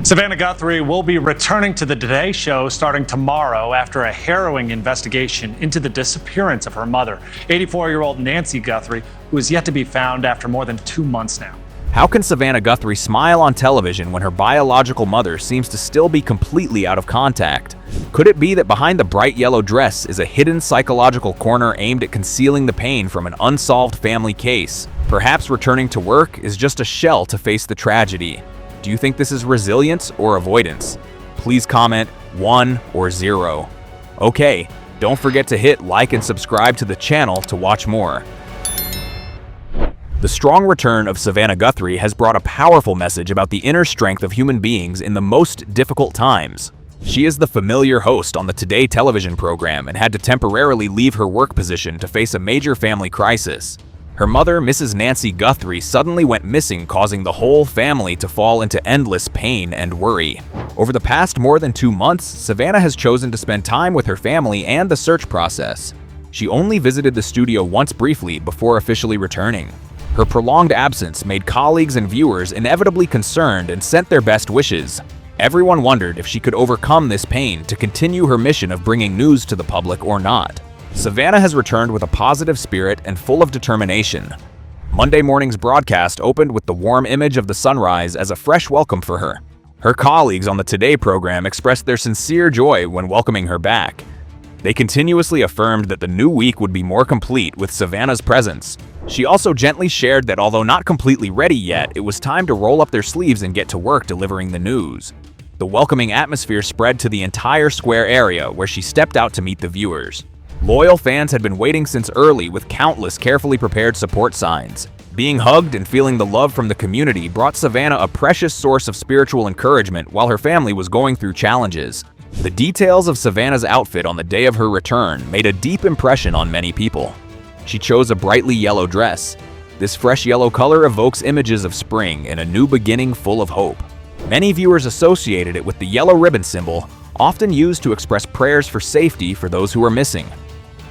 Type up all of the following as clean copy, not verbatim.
Savannah Guthrie will be returning to the Today Show starting tomorrow after a harrowing investigation into the disappearance of her mother, 84-year-old Nancy Guthrie, who is yet to be found after more than 2 months now. How can Savannah Guthrie smile on television when her biological mother seems to still be completely out of contact? Could it be that behind the bright yellow dress is a hidden psychological corner aimed at concealing the pain from an unsolved family case? Perhaps returning to work is just a shell to face the tragedy. Do you think this is resilience or avoidance? Please comment 1 or 0. Okay, don't forget to hit like and subscribe to the channel to watch more. The strong return of Savannah Guthrie has brought a powerful message about the inner strength of human beings in the most difficult times. She is the familiar host on the Today television program and had to temporarily leave her work position to face a major family crisis. Her mother, Mrs. Nancy Guthrie, suddenly went missing, causing the whole family to fall into endless pain and worry. Over the past more than 2 months, Savannah has chosen to spend time with her family and the search process. She only visited the studio once briefly before officially returning. Her prolonged absence made colleagues and viewers inevitably concerned and sent their best wishes. Everyone wondered if she could overcome this pain to continue her mission of bringing news to the public or not. Savannah has returned with a positive spirit and full of determination. Monday morning's broadcast opened with the warm image of the sunrise as a fresh welcome for her. Her colleagues on the Today program expressed their sincere joy when welcoming her back. They continuously affirmed that the new week would be more complete with Savannah's presence. She also gently shared that although not completely ready yet, it was time to roll up their sleeves and get to work delivering the news. The welcoming atmosphere spread to the entire square area where she stepped out to meet the viewers. Loyal fans had been waiting since early with countless carefully prepared support signs. Being hugged and feeling the love from the community brought Savannah a precious source of spiritual encouragement while her family was going through challenges. The details of Savannah's outfit on the day of her return made a deep impression on many people. She chose a brightly yellow dress. This fresh yellow color evokes images of spring and a new beginning full of hope. Many viewers associated it with the yellow ribbon symbol, often used to express prayers for safety for those who are missing.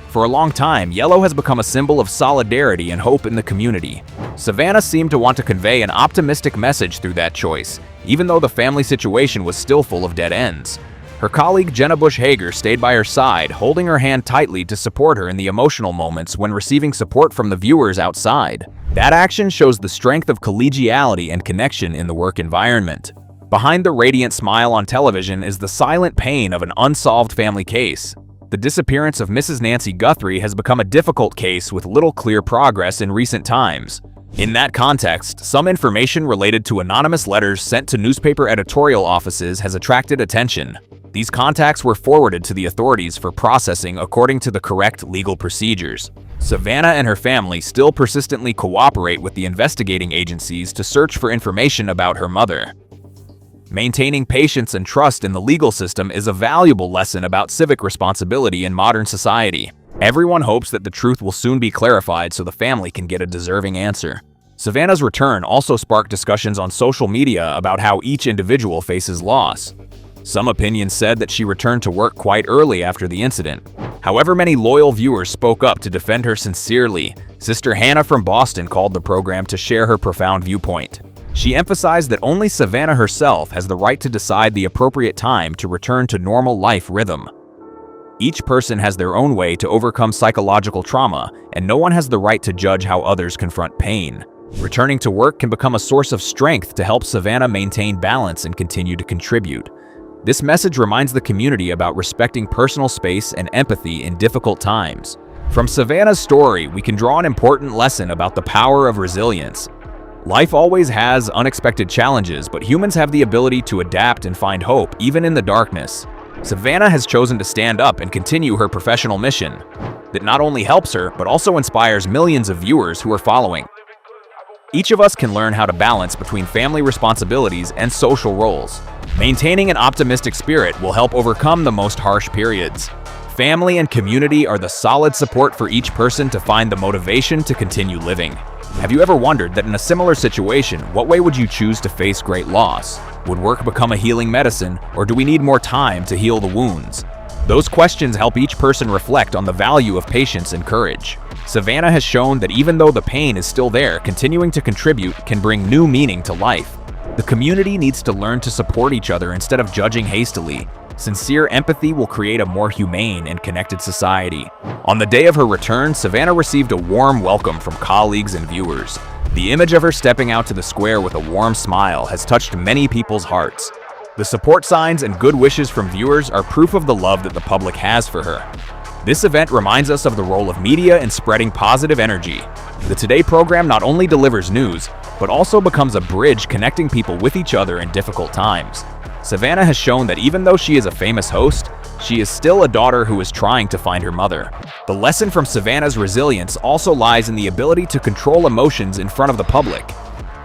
For a long time, yellow has become a symbol of solidarity and hope in the community. Savannah seemed to want to convey an optimistic message through that choice, even though the family situation was still full of dead ends. Her colleague Jenna Bush Hager stayed by her side, holding her hand tightly to support her in the emotional moments when receiving support from the viewers outside. That action shows the strength of collegiality and connection in the work environment. Behind the radiant smile on television is the silent pain of an unsolved family case. The disappearance of Mrs. Nancy Guthrie has become a difficult case with little clear progress in recent times. In that context, some information related to anonymous letters sent to newspaper editorial offices has attracted attention. These contacts were forwarded to the authorities for processing according to the correct legal procedures. Savannah and her family still persistently cooperate with the investigating agencies to search for information about her mother. Maintaining patience and trust in the legal system is a valuable lesson about civic responsibility in modern society. Everyone hopes that the truth will soon be clarified so the family can get a deserving answer. Savannah's return also sparked discussions on social media about how each individual faces loss. Some opinions said that she returned to work quite early after the incident. However, many loyal viewers spoke up to defend her sincerely. Sister Hannah from Boston called the program to share her profound viewpoint. She emphasized that only Savannah herself has the right to decide the appropriate time to return to normal life rhythm. Each person has their own way to overcome psychological trauma, and no one has the right to judge how others confront pain. Returning to work can become a source of strength to help Savannah maintain balance and continue to contribute. This message reminds the community about respecting personal space and empathy in difficult times. From Savannah's story, we can draw an important lesson about the power of resilience. Life always has unexpected challenges, but humans have the ability to adapt and find hope even in the darkness. Savannah has chosen to stand up and continue her professional mission that not only helps her, but also inspires millions of viewers who are following. Each of us can learn how to balance between family responsibilities and social roles. Maintaining an optimistic spirit will help overcome the most harsh periods. Family and community are the solid support for each person to find the motivation to continue living. Have you ever wondered that in a similar situation, what way would you choose to face great loss? Would work become a healing medicine, or do we need more time to heal the wounds? Those questions help each person reflect on the value of patience and courage. Savannah has shown that even though the pain is still there, continuing to contribute can bring new meaning to life. The community needs to learn to support each other instead of judging hastily. Sincere empathy will create a more humane and connected society. On the day of her return, Savannah received a warm welcome from colleagues and viewers. The image of her stepping out to the square with a warm smile has touched many people's hearts. The support signs and good wishes from viewers are proof of the love that the public has for her. This event reminds us of the role of media in spreading positive energy. The Today program not only delivers news, but also becomes a bridge connecting people with each other in difficult times. Savannah has shown that even though she is a famous host, she is still a daughter who is trying to find her mother. The lesson from Savannah's resilience also lies in the ability to control emotions in front of the public.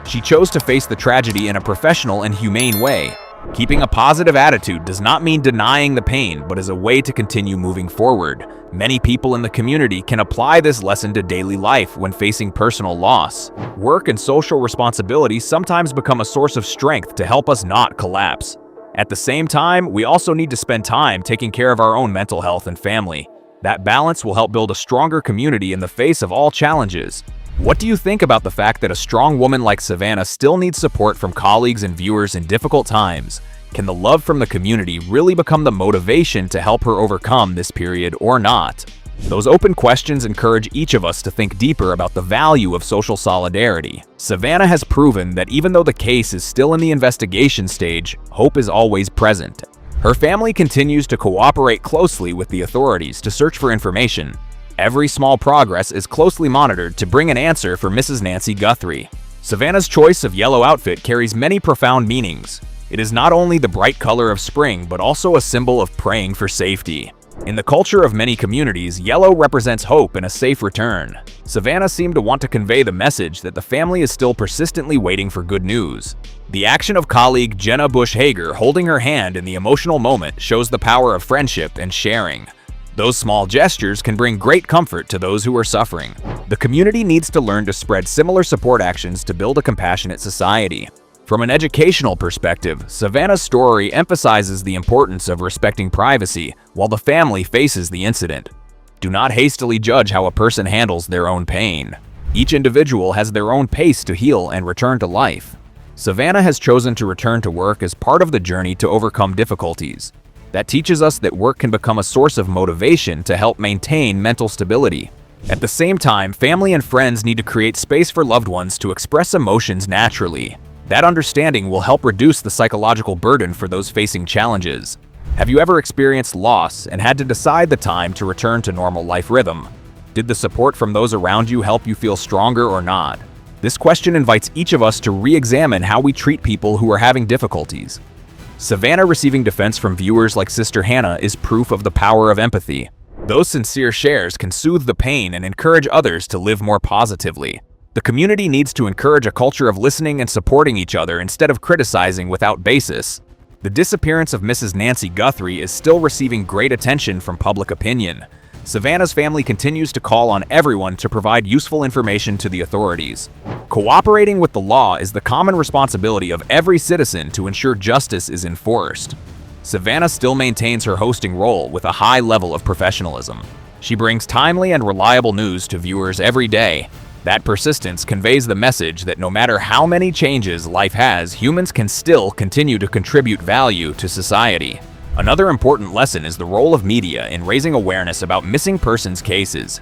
She chose to face the tragedy in a professional and humane way. Keeping a positive attitude does not mean denying the pain, but is a way to continue moving forward. Many people in the community can apply this lesson to daily life when facing personal loss. Work and social responsibility sometimes become a source of strength to help us not collapse. At the same time, we also need to spend time taking care of our own mental health and family. That balance will help build a stronger community in the face of all challenges. What do you think about the fact that a strong woman like Savannah still needs support from colleagues and viewers in difficult times? Can the love from the community really become the motivation to help her overcome this period or not? Those open questions encourage each of us to think deeper about the value of social solidarity. Savannah has proven that even though the case is still in the investigation stage, hope is always present. Her family continues to cooperate closely with the authorities to search for information. Every small progress is closely monitored to bring an answer for Mrs. Nancy Guthrie. Savannah's choice of yellow outfit carries many profound meanings. It is not only the bright color of spring, but also a symbol of praying for safety. In the culture of many communities, yellow represents hope and a safe return. Savannah seemed to want to convey the message that the family is still persistently waiting for good news. The action of colleague Jenna Bush Hager holding her hand in the emotional moment shows the power of friendship and sharing. Those small gestures can bring great comfort to those who are suffering. The community needs to learn to spread similar support actions to build a compassionate society. From an educational perspective, Savannah's story emphasizes the importance of respecting privacy while the family faces the incident. Do not hastily judge how a person handles their own pain. Each individual has their own pace to heal and return to life. Savannah has chosen to return to work as part of the journey to overcome difficulties. That teaches us that work can become a source of motivation to help maintain mental stability. At the same time, family and friends need to create space for loved ones to express emotions naturally. That understanding will help reduce the psychological burden for those facing challenges. Have you ever experienced loss and had to decide the time to return to normal life rhythm? Did the support from those around you help you feel stronger or not? This question invites each of us to re-examine how we treat people who are having difficulties. Savannah receiving defense from viewers like Sister Hannah is proof of the power of empathy. Those sincere shares can soothe the pain and encourage others to live more positively. The community needs to encourage a culture of listening and supporting each other instead of criticizing without basis. The disappearance of Mrs. Nancy Guthrie is still receiving great attention from public opinion. Savannah's family continues to call on everyone to provide useful information to the authorities. Cooperating with the law is the common responsibility of every citizen to ensure justice is enforced. Savannah still maintains her hosting role with a high level of professionalism. She brings timely and reliable news to viewers every day. That persistence conveys the message that no matter how many changes life has, humans can still continue to contribute value to society. Another important lesson is the role of media in raising awareness about missing persons cases.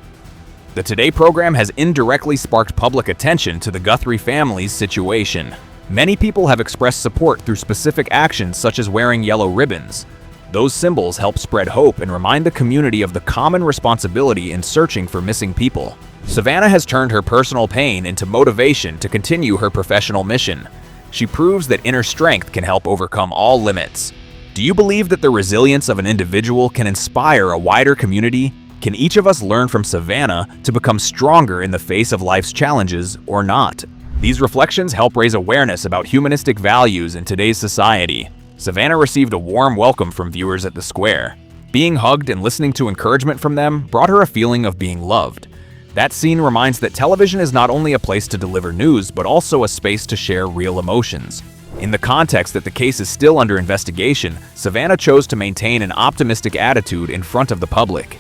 The Today program has indirectly sparked public attention to the Guthrie family's situation. Many people have expressed support through specific actions such as wearing yellow ribbons. Those symbols help spread hope and remind the community of the common responsibility in searching for missing people. Savannah has turned her personal pain into motivation to continue her professional mission. She proves that inner strength can help overcome all limits. Do you believe that the resilience of an individual can inspire a wider community? Can each of us learn from Savannah to become stronger in the face of life's challenges or not? These reflections help raise awareness about humanistic values in today's society. Savannah received a warm welcome from viewers at the square. Being hugged and listening to encouragement from them brought her a feeling of being loved. That scene reminds that television is not only a place to deliver news, but also a space to share real emotions. In the context that the case is still under investigation, Savannah chose to maintain an optimistic attitude in front of the public.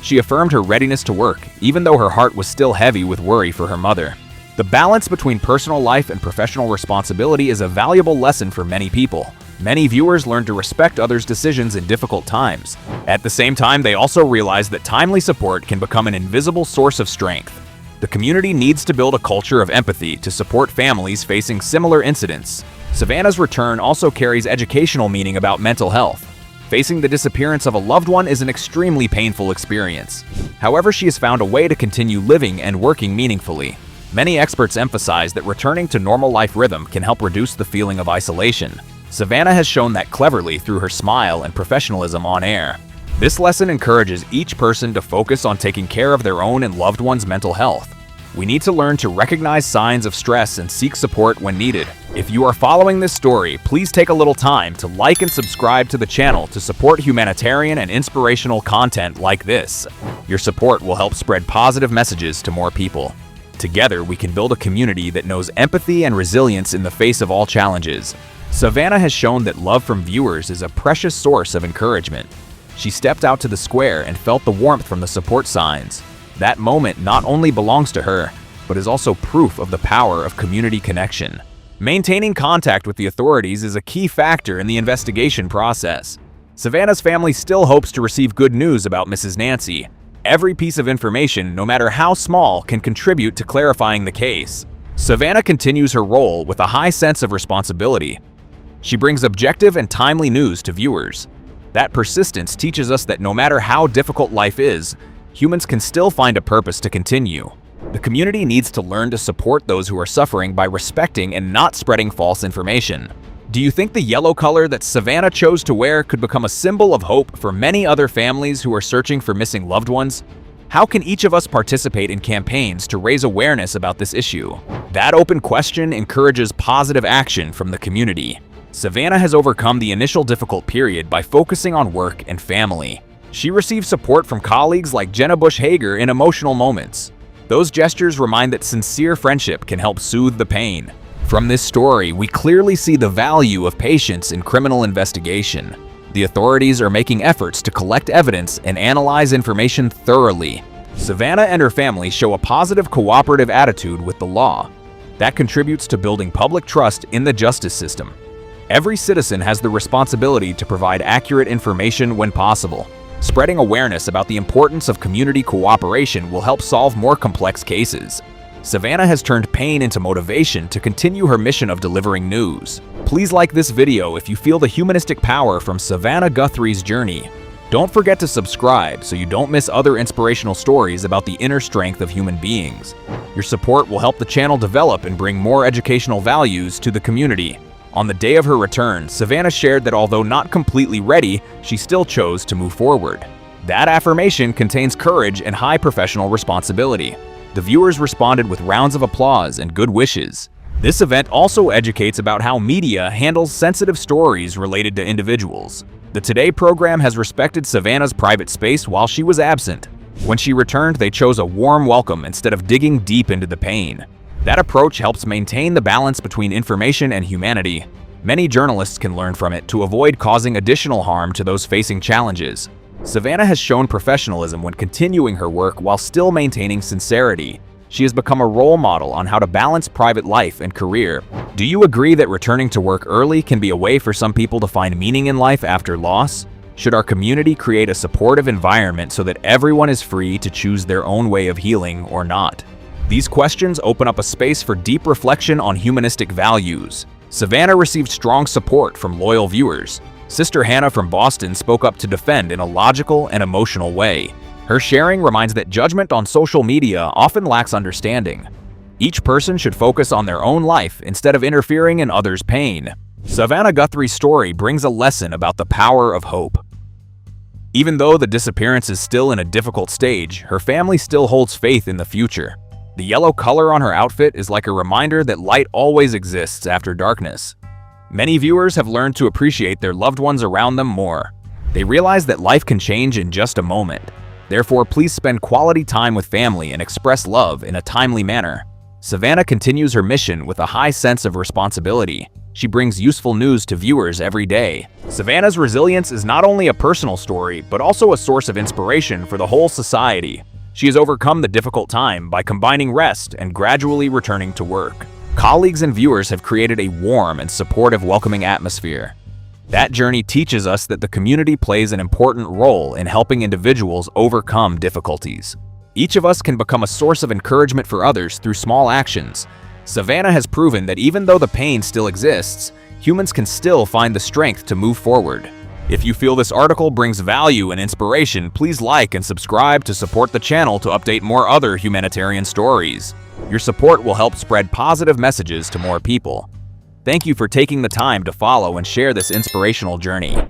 She affirmed her readiness to work, even though her heart was still heavy with worry for her mother. The balance between personal life and professional responsibility is a valuable lesson for many people. Many viewers learn to respect others' decisions in difficult times. At the same time, they also realize that timely support can become an invisible source of strength. The community needs to build a culture of empathy to support families facing similar incidents. Savannah's return also carries educational meaning about mental health. Facing the disappearance of a loved one is an extremely painful experience. However, she has found a way to continue living and working meaningfully. Many experts emphasize that returning to normal life rhythm can help reduce the feeling of isolation. Savannah has shown that cleverly through her smile and professionalism on air. This lesson encourages each person to focus on taking care of their own and loved ones' mental health. We need to learn to recognize signs of stress and seek support when needed. If you are following this story, please take a little time to like and subscribe to the channel to support humanitarian and inspirational content like this. Your support will help spread positive messages to more people. Together, we can build a community that knows empathy and resilience in the face of all challenges. Savannah has shown that love from viewers is a precious source of encouragement. She stepped out to the square and felt the warmth from the support signs. That moment not only belongs to her, but is also proof of the power of community connection. Maintaining contact with the authorities is a key factor in the investigation process. Savannah's family still hopes to receive good news about Mrs. Nancy. Every piece of information, no matter how small, can contribute to clarifying the case. Savannah continues her role with a high sense of responsibility. She brings objective and timely news to viewers. That persistence teaches us that no matter how difficult life is, humans can still find a purpose to continue. The community needs to learn to support those who are suffering by respecting and not spreading false information. Do you think the yellow color that Savannah chose to wear could become a symbol of hope for many other families who are searching for missing loved ones? How can each of us participate in campaigns to raise awareness about this issue? That open question encourages positive action from the community. Savannah has overcome the initial difficult period by focusing on work and family. She received support from colleagues like Jenna Bush Hager in emotional moments. Those gestures remind that sincere friendship can help soothe the pain. From this story, we clearly see the value of patience in criminal investigation. The authorities are making efforts to collect evidence and analyze information thoroughly. Savannah and her family show a positive, cooperative attitude with the law. That contributes to building public trust in the justice system. Every citizen has the responsibility to provide accurate information when possible. Spreading awareness about the importance of community cooperation will help solve more complex cases. Savannah has turned pain into motivation to continue her mission of delivering news. Please like this video if you feel the humanistic power from Savannah Guthrie's journey. Don't forget to subscribe so you don't miss other inspirational stories about the inner strength of human beings. Your support will help the channel develop and bring more educational values to the community. On the day of her return, Savannah shared that although not completely ready, she still chose to move forward. That affirmation contains courage and high professional responsibility. The viewers responded with rounds of applause and good wishes. This event also educates about how media handles sensitive stories related to individuals. The Today program has respected Savannah's private space while she was absent. When she returned, they chose a warm welcome instead of digging deep into the pain. That approach helps maintain the balance between information and humanity. Many journalists can learn from it to avoid causing additional harm to those facing challenges. Savannah has shown professionalism when continuing her work while still maintaining sincerity. She has become a role model on how to balance private life and career. Do you agree that returning to work early can be a way for some people to find meaning in life after loss? Should our community create a supportive environment so that everyone is free to choose their own way of healing or not? These questions open up a space for deep reflection on humanistic values. Savannah received strong support from loyal viewers. Sister Hannah from Boston spoke up to defend in a logical and emotional way. Her sharing reminds that judgment on social media often lacks understanding. Each person should focus on their own life instead of interfering in others' pain. Savannah Guthrie's story brings a lesson about the power of hope. Even though the disappearance is still in a difficult stage, her family still holds faith in the future. The yellow color on her outfit is like a reminder that light always exists after darkness. Many viewers have learned to appreciate their loved ones around them more. They realize that life can change in just a moment. Therefore, please spend quality time with family and express love in a timely manner. Savannah continues her mission with a high sense of responsibility. She brings useful news to viewers every day. Savannah's resilience is not only a personal story, but also a source of inspiration for the whole society. She has overcome the difficult time by combining rest and gradually returning to work. Colleagues and viewers have created a warm and supportive welcoming atmosphere. That journey teaches us that the community plays an important role in helping individuals overcome difficulties. Each of us can become a source of encouragement for others through small actions. Savannah has proven that even though the pain still exists, humans can still find the strength to move forward. If you feel this article brings value and inspiration, please like and subscribe to support the channel to update more other humanitarian stories. Your support will help spread positive messages to more people. Thank you for taking the time to follow and share this inspirational journey.